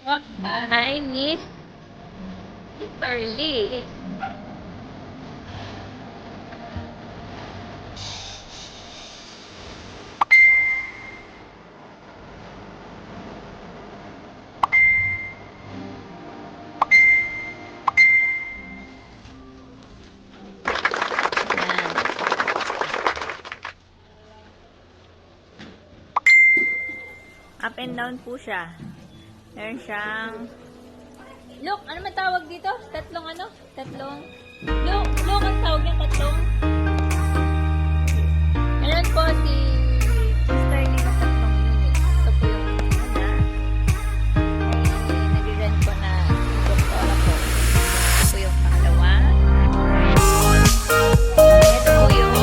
Hi, Miss Early. Up and down po siya. Meron siyang... Look, ano man tawag dito? Tatlong ano? Tatlong... Look, ang tawag niya tatlong... Meron po si Sterling na tatlong unit. Ito po yung una. Ay, nag-rent ko na yung doktora ko. Ito po yung pangalawa. Ito po yung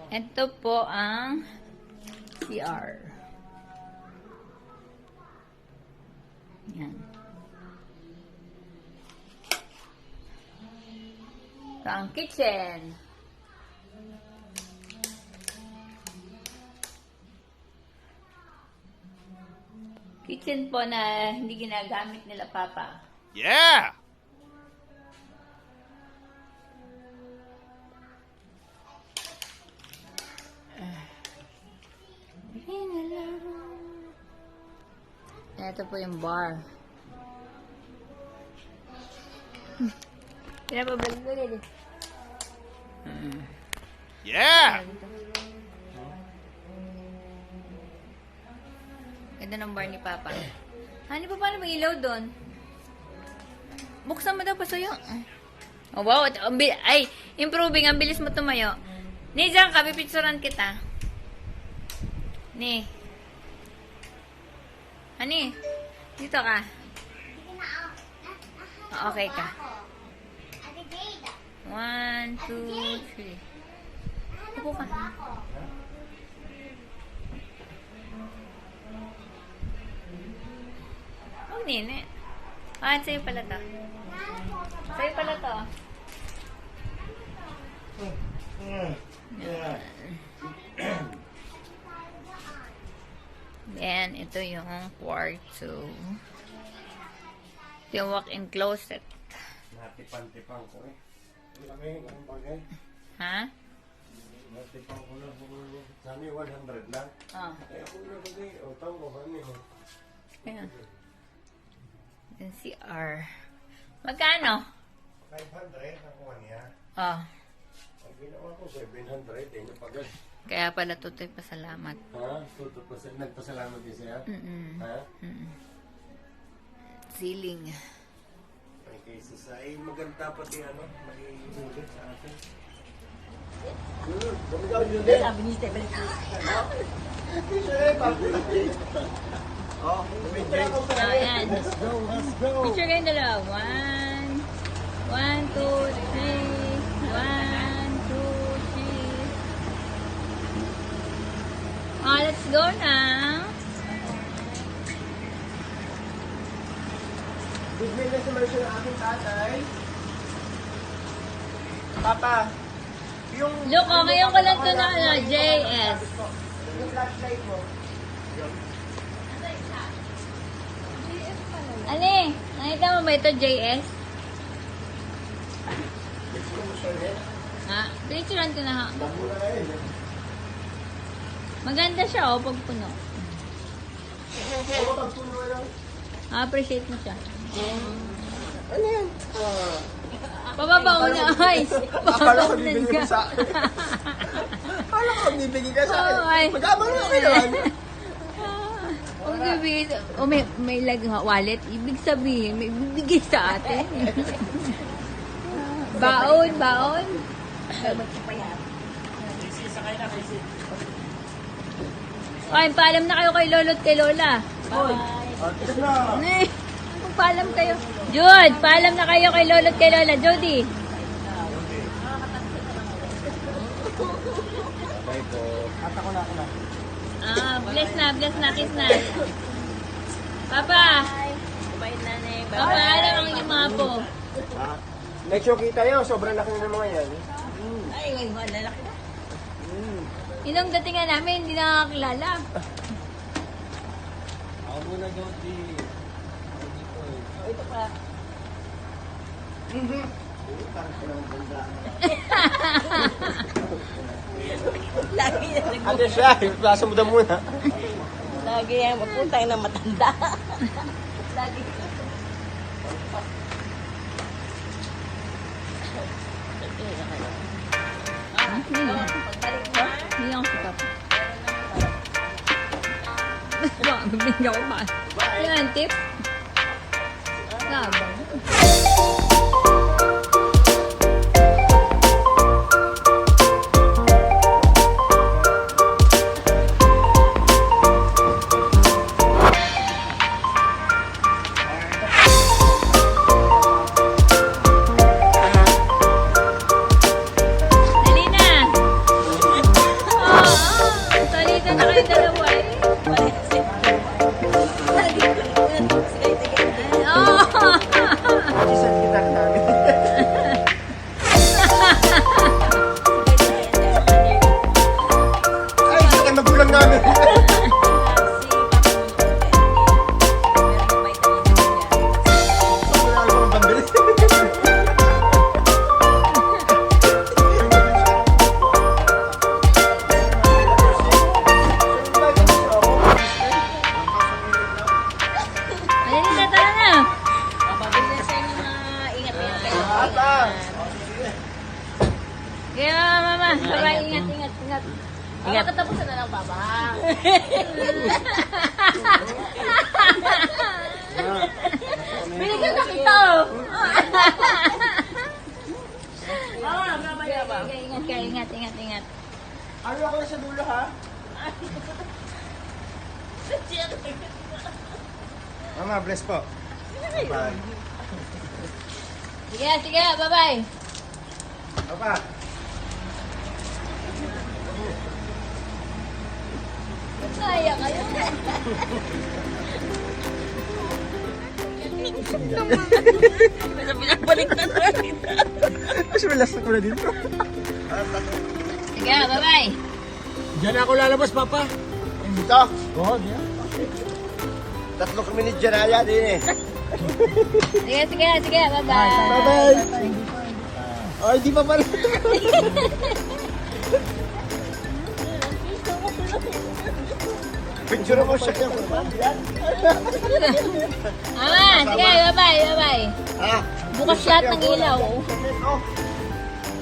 ito po ang CR. Yan. Ito ang kitchen. Kitchen po na hindi ginagamit nila Papa. Yeah! Ito po yung bar. Pinapabalik-balik. Yeah! Ganda ng bar ni Papa. Hani pa paano may ilaw doon? Buksan mo daw pa sa'yo. Oh, wow. Ay, improving. Ang bilis mo tumayo. Ni, dyan ka. Pipicturan kita. Ni. Hani, dito ka. Okay ka. 1, 2, 3. Upo ka. Oh, nene. Ah, sa'yo pala to. Sa'yo pala to. Then, ito yung kwarto. Ito yung walk-in closet. Natipan-tipan ko eh. Lamig ang bagay. Ha? Natipan ko na kung sana 100 lang. Oh. Eh ako na bagay. O tama ba niyo? Ayan. Then CR. Magkano? 500 ang kuha niya. Oh. Ang ginawa ko 700. Eh napagad. Kaya pala tutoy pasalamat. Ha? Nagpasalamat din siya? Ha? Ceiling. Ay kaysa sa ay maganda pati ano. May ulit sa atin. Sabi ni Stephen Oh, So, ayan. let's go. Picture kayo dalawa. 1, 2, 3. 1, 2, 3. Oh, let's go na. Bigay na sa version ng aking tatay. Papa, yung... Look, oh, ngayon ko lang ito na, JS. Yung flashlight mo. Ani, nakita mo ba ito, JS? Ha? Picturean ko na ha. Maganda siya, oh, pag puno. Oo, pag puno lang. appreciate mo siya. Ano yan? Pababaon na, ay. Akala ko Pababaon bibigyan ka. mo sa akin. Akala ko bibigyan ka sa Oo, ay. akin. Mag-abang na kayo naman. Kung bibigay, may wallet, ibig sabihin, may bibigay sa atin. Baon, baon. Ay, paalam na kayo kay Lolo at kay Lola. Ito na. Paalam kayo. Jude, paalam na kayo kay Lolo at kay Lola. Jody. Ako na. Bless na, kiss na. Papa. Papa, alam ang inyong mga po. Next show kita yun. Sobrang laki na ng mga yan. Inong datingan namin, hindi nakakilala. Ako muna, Jody. Ano siya? Plasa mo daw muna. Lagi yan, mapuntang na matanda. Lagi. Hindi ako si Papa. Bibigyan ko pa. Yan, tip. Labang. Dali na. Salita na kayo dalawa eh. Isang kita namin. Ay, hindi ka magulang namin. Wala akong pambili. Dali na, tara na. Ata! Kaya mama, sabay, ingat. Ingat. Katapusan na lang, Papa. Binigyan na kita oh. Ingat. Ano ako na sa dulo, ha? Mama, bless po. Bye. Sige, bye-bye. Papa. Kaya kayo. Pinagbalik na naman kita. Mas malas ako na dito. Sige, bye-bye. Diyan ako lalabas, Papa. Dito. Oo, diyan. Tatlo kami ni Janaya din eh. Sige, bye-bye. Bye-bye. Ay, di pa pala. Picture mo siya kaya Mama, sige, bye-bye. Ah, Bukas lahat ng ilaw.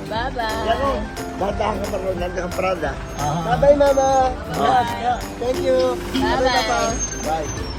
Bye-bye. yan o. Dadahan ka pa rin, nandiyan ka Prada. Bye-bye, Mama. Thank you. Bye-bye. Bye.